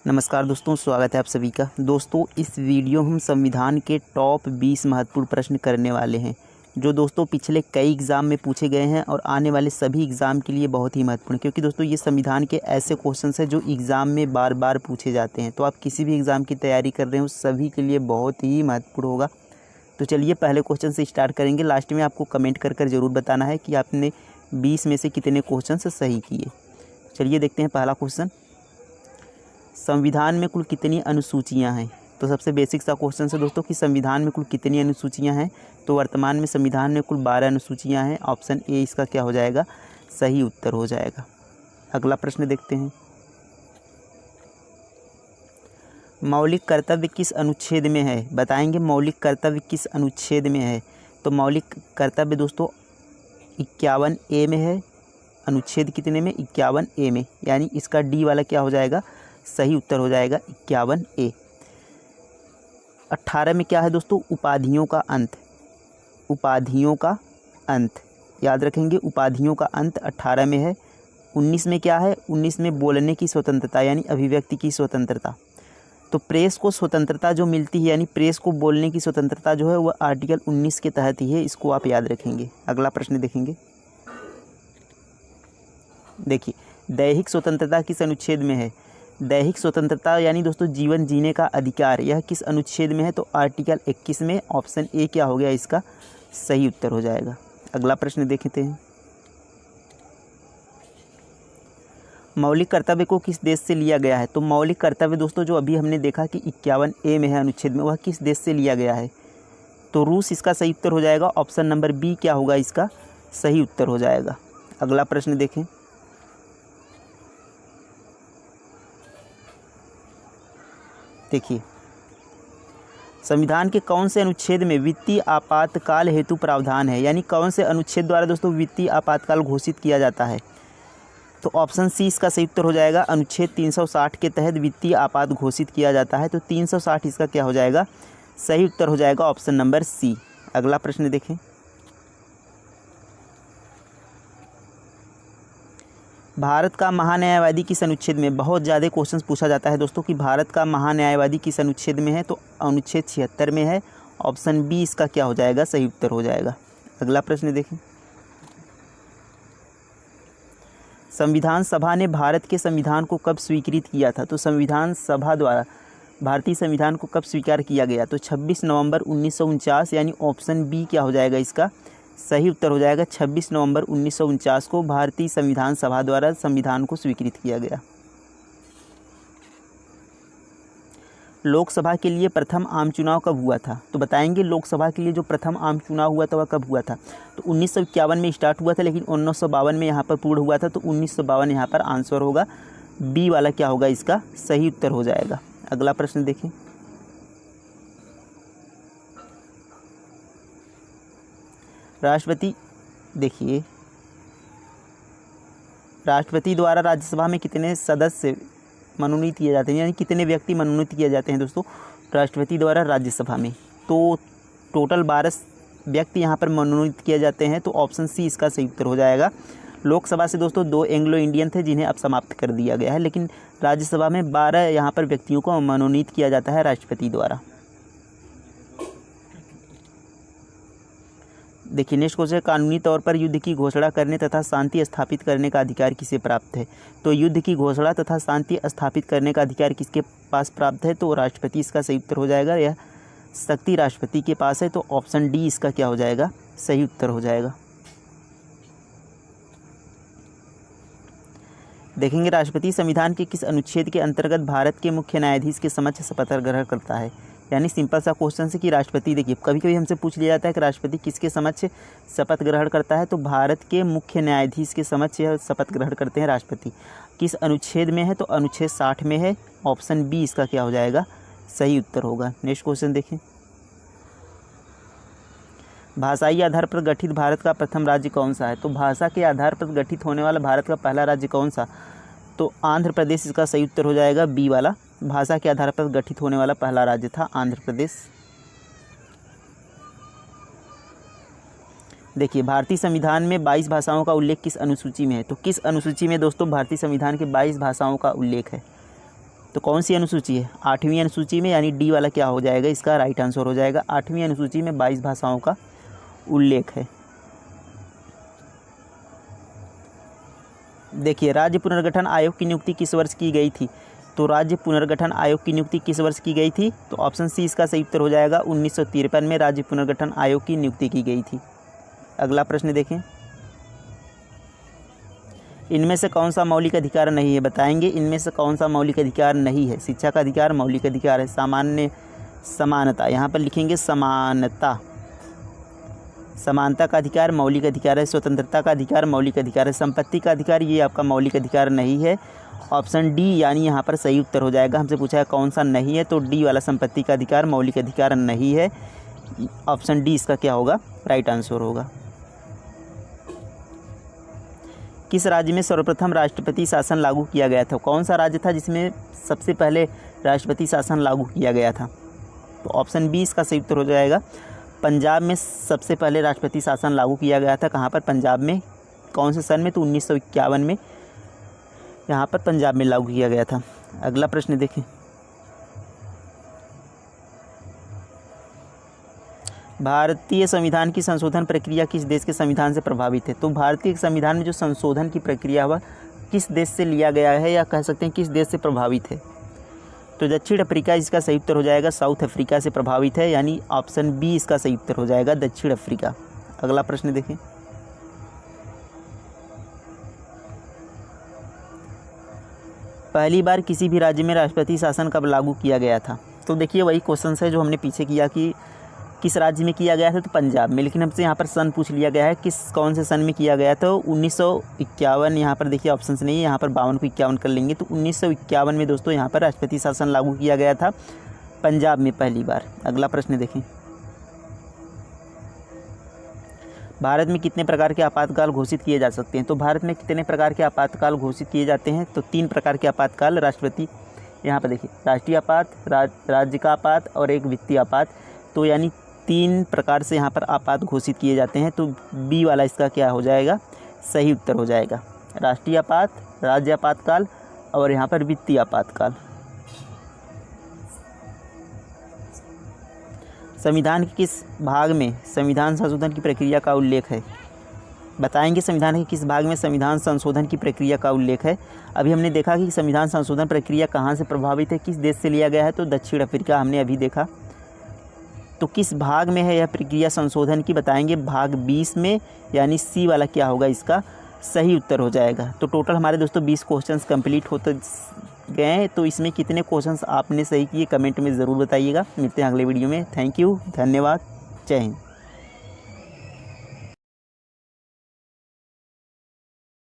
नमस्कार दोस्तों, स्वागत है आप सभी का। दोस्तों इस वीडियो हम संविधान के टॉप 20 महत्वपूर्ण प्रश्न करने वाले हैं, जो दोस्तों पिछले कई एग्ज़ाम में पूछे गए हैं और आने वाले सभी एग्ज़ाम के लिए बहुत ही महत्वपूर्ण, क्योंकि दोस्तों ये संविधान के ऐसे क्वेश्चंस हैं जो एग्ज़ाम में बार बार पूछे जाते हैं। तो आप किसी भी एग्ज़ाम की तैयारी कर रहे हो सभी के लिए बहुत ही महत्वपूर्ण होगा। तो चलिए पहले क्वेश्चन से स्टार्ट करेंगे। लास्ट में आपको कमेंट कर ज़रूर बताना है कि आपने 20 में से कितने क्वेश्चन सही किए। चलिए देखते हैं पहला क्वेश्चन। संविधान में कुल कितनी अनुसूचियां हैं? तो सबसे बेसिक सा क्वेश्चन है दोस्तों कि संविधान में कुल कितनी अनुसूचियां हैं। तो वर्तमान में संविधान में कुल 12 अनुसूचियां हैं। ऑप्शन ए इसका क्या हो जाएगा? सही उत्तर हो जाएगा। अगला प्रश्न देखते हैं। मौलिक कर्तव्य किस अनुच्छेद में है? बताएंगे मौलिक कर्तव्य किस अनुच्छेद में है। तो मौलिक कर्तव्य दोस्तों 51 ए में है। अनुच्छेद कितने में? 51 ए में, यानी इसका डी वाला क्या हो जाएगा? सही उत्तर हो जाएगा 51 ए। 18 में क्या है दोस्तों? उपाधियों का अंत। उपाधियों का अंत याद रखेंगे, उपाधियों का अंत 18 में है। 19 में क्या है? 19 में बोलने की स्वतंत्रता यानी अभिव्यक्ति की स्वतंत्रता। तो प्रेस को स्वतंत्रता जो मिलती है यानी प्रेस को बोलने की स्वतंत्रता जो है वह आर्टिकल 19 के तहत ही है, इसको आप याद रखेंगे। अगला प्रश्न देखेंगे। देखिए दैहिक स्वतंत्रता किस अनुच्छेद में है? दैहिक स्वतंत्रता यानी दोस्तों जीवन जीने का अधिकार, यह किस अनुच्छेद में है? तो आर्टिकल 21 में। ऑप्शन ए क्या हो गया इसका? सही उत्तर हो जाएगा। अगला प्रश्न देखते हैं। मौलिक कर्तव्य को किस देश से लिया गया है? तो मौलिक कर्तव्य दोस्तों जो अभी हमने देखा कि 51 ए में है अनुच्छेद में, वह किस देश से लिया गया है? तो रूस इसका सही उत्तर हो जाएगा। ऑप्शन नंबर बी क्या होगा इसका? सही उत्तर हो जाएगा। अगला प्रश्न देखें। देखिए संविधान के कौन से अनुच्छेद में वित्तीय आपातकाल हेतु प्रावधान है? यानी कौन से अनुच्छेद द्वारा दोस्तों वित्तीय आपातकाल घोषित किया जाता है? तो ऑप्शन सी इसका सही उत्तर हो जाएगा। अनुच्छेद 360 के तहत वित्तीय आपात घोषित किया जाता है। तो 360 इसका क्या हो जाएगा? सही उत्तर हो जाएगा ऑप्शन नंबर सी। अगला प्रश्न देखें। भारत का महान्यायवादी किस अनुच्छेद में? बहुत ज़्यादा क्वेश्चंस पूछा जाता है दोस्तों कि भारत का महान्यायवादी किस अनुच्छेद में है। तो अनुच्छेद 76 में है। ऑप्शन बी इसका क्या हो जाएगा? सही उत्तर हो जाएगा। अगला प्रश्न देखें। संविधान सभा ने भारत के संविधान को कब स्वीकृत किया था? तो संविधान सभा द्वारा भारतीय संविधान को कब स्वीकार किया गया? तो 26 नवंबर 1949, यानी ऑप्शन बी क्या हो जाएगा इसका? सही उत्तर हो जाएगा। 26 नवंबर 1949 को भारतीय संविधान सभा द्वारा संविधान को स्वीकृत किया गया। लोकसभा के लिए प्रथम आम चुनाव कब हुआ था? तो बताएंगे लोकसभा के लिए जो प्रथम आम चुनाव हुआ था वह कब हुआ था? तो 1951 में स्टार्ट हुआ था, लेकिन 1952 में यहाँ पर पूर्ण हुआ था। तो 1952 यहाँ पर आंसर होगा। बी वाला क्या होगा इसका? सही उत्तर हो जाएगा। अगला प्रश्न देखें। राष्ट्रपति, देखिए राष्ट्रपति द्वारा राज्यसभा में कितने सदस्य मनोनीत किए जाते हैं, यानी कितने व्यक्ति मनोनीत किए जाते हैं दोस्तों राष्ट्रपति द्वारा राज्यसभा में? तो टोटल 12 व्यक्ति यहाँ पर मनोनीत किए जाते हैं। तो ऑप्शन सी इसका सही उत्तर हो जाएगा। लोकसभा से दोस्तों 2 एंग्लो इंडियन थे जिन्हें अब समाप्त कर दिया गया है, लेकिन राज्यसभा में 12 यहाँ पर व्यक्तियों को मनोनीत किया जाता है राष्ट्रपति द्वारा। देखिए नेक्स्ट क्वेश्चन है, कानूनी तौर पर युद्ध की घोषणा करने तथा शांति स्थापित करने का अधिकार किसे प्राप्त है? तो युद्ध की घोषणा तथा शांति स्थापित करने का अधिकार किसके पास प्राप्त है? तो राष्ट्रपति इसका सही उत्तर हो जाएगा। यह शक्ति राष्ट्रपति के पास है। तो ऑप्शन डी इसका क्या हो जाएगा? सही उत्तर हो जाएगा। देखेंगे राष्ट्रपति संविधान के किस अनुच्छेद के अंतर्गत भारत के मुख्य न्यायाधीश के समक्ष शपथ ग्रहण करता है? यानी सिंपल सा क्वेश्चन है कि राष्ट्रपति, देखिए कभी कभी हमसे पूछ लिया जाता है कि राष्ट्रपति किसके समक्ष शपथ ग्रहण करता है? तो भारत के मुख्य न्यायाधीश के समक्ष यह शपथ ग्रहण करते हैं राष्ट्रपति। किस अनुच्छेद में है? तो अनुच्छेद 60 में है। ऑप्शन बी इसका क्या हो जाएगा? सही उत्तर होगा। नेक्स्ट क्वेश्चन देखें। भाषाई आधार पर गठित भारत का प्रथम राज्य कौन सा है? तो भाषा के आधार पर गठित होने वाला भारत का पहला राज्य कौन सा? तो आंध्र प्रदेश इसका सही उत्तर हो जाएगा। बी वाला, भाषा के आधार पर गठित होने वाला पहला राज्य था आंध्र प्रदेश। देखिए भारतीय संविधान में 22 भाषाओं का उल्लेख किस अनुसूची में है? तो किस अनुसूची में दोस्तों भारतीय संविधान के 22 भाषाओं का उल्लेख है? तो कौन सी अनुसूची है? 8वीं अनुसूची में, यानी डी वाला क्या हो जाएगा इसका राइट आंसर हो जाएगा। 8वीं अनुसूची में 22 भाषाओं का उल्लेख है। देखिए, राज्य पुनर्गठन आयोग की नियुक्ति किस वर्ष की गई थी? तो राज्य पुनर्गठन आयोग की नियुक्ति किस वर्ष की गई थी? तो ऑप्शन सी इसका सही उत्तर हो जाएगा। 1953 में राज्य पुनर्गठन आयोग की नियुक्ति की गई थी। अगला प्रश्न देखें, इनमें से कौन सा मौलिक अधिकार नहीं है? बताएंगे इनमें से कौन सा मौलिक अधिकार नहीं है। शिक्षा का अधिकार मौलिक अधिकार है। सामान्य समानता, यहाँ पर लिखेंगे समानता। समानता का अधिकार मौलिक अधिकार है। स्वतंत्रता का अधिकार मौलिक अधिकार है। संपत्ति का अधिकार ये आपका मौलिक अधिकार नहीं है। ऑप्शन डी यानी यहाँ पर सही उत्तर हो जाएगा। हमसे पूछा है कौन सा नहीं है, तो डी वाला संपत्ति का अधिकार मौलिक अधिकार नहीं है। ऑप्शन डी इसका क्या होगा? राइट आंसर होगा। किस राज्य में सर्वप्रथम राष्ट्रपति शासन लागू किया गया था? कौन सा राज्य था जिसमें सबसे पहले राष्ट्रपति शासन लागू किया गया था? तो ऑप्शन बी इसका सही उत्तर हो जाएगा। पंजाब में सबसे पहले राष्ट्रपति शासन लागू किया गया था। कहाँ पर? पंजाब में। कौन से सन में? तो 1951 में यहाँ पर पंजाब में लागू किया गया था। अगला प्रश्न देखें, भारतीय संविधान की संशोधन प्रक्रिया किस देश के संविधान से प्रभावित है? तो भारतीय संविधान में जो संशोधन की प्रक्रिया हुआ किस देश से लिया गया है, या कह सकते हैं किस देश से प्रभावित है? तो दक्षिण अफ्रीका इसका सही उत्तर हो जाएगा। साउथ अफ्रीका से प्रभावित है, यानी ऑप्शन बी इसका सही उत्तर हो जाएगा, दक्षिण अफ्रीका। अगला प्रश्न देखें, पहली बार किसी भी राज्य में राष्ट्रपति शासन कब लागू किया गया था? तो देखिए वही क्वेश्चन है जो हमने पीछे किया कि किस राज्य में किया गया था, तो पंजाब में। लेकिन हमसे यहाँ पर सन पूछ लिया गया है, किस कौन से सन में किया गया था? 1951। यहाँ पर देखिए ऑप्शन नहीं है, यहाँ पर 52 को 51 कर लेंगे। तो 1951 में दोस्तों यहाँ पर राष्ट्रपति शासन लागू किया गया था पंजाब में पहली बार। अगला प्रश्न देखें, भारत में कितने प्रकार के आपातकाल घोषित किए जा सकते हैं? तो भारत में कितने प्रकार के आपातकाल घोषित किए जाते हैं? तो 3 प्रकार के आपातकाल राष्ट्रपति, यहाँ पर देखिए, राष्ट्रीय आपात, राज्य का आपात और एक वित्तीय आपात। तो यानी 3 प्रकार से यहाँ पर आपात घोषित किए जाते हैं। तो बी वाला इसका क्या हो जाएगा? सही उत्तर हो जाएगा। राष्ट्रीय आपात, राज्य आपातकाल और यहाँ पर वित्तीय आपातकाल। संविधान के किस भाग में संविधान संशोधन की प्रक्रिया का उल्लेख है? बताएंगे संविधान के किस भाग में संविधान संशोधन की प्रक्रिया का उल्लेख है। अभी हमने देखा कि संविधान संशोधन प्रक्रिया कहाँ से प्रभावित है, किस देश से लिया गया है, तो दक्षिण अफ्रीका हमने अभी देखा। तो किस भाग में है यह प्रक्रिया संशोधन की? बताएंगे भाग 20 में, यानी सी वाला क्या होगा इसका सही उत्तर हो जाएगा। तो टोटल हमारे दोस्तों 20 क्वेश्चंस कंप्लीट होते गए। तो इसमें कितने क्वेश्चंस आपने सही किए कमेंट में ज़रूर बताइएगा। मिलते हैं अगले वीडियो में। थैंक यू, धन्यवाद, जय हिंद।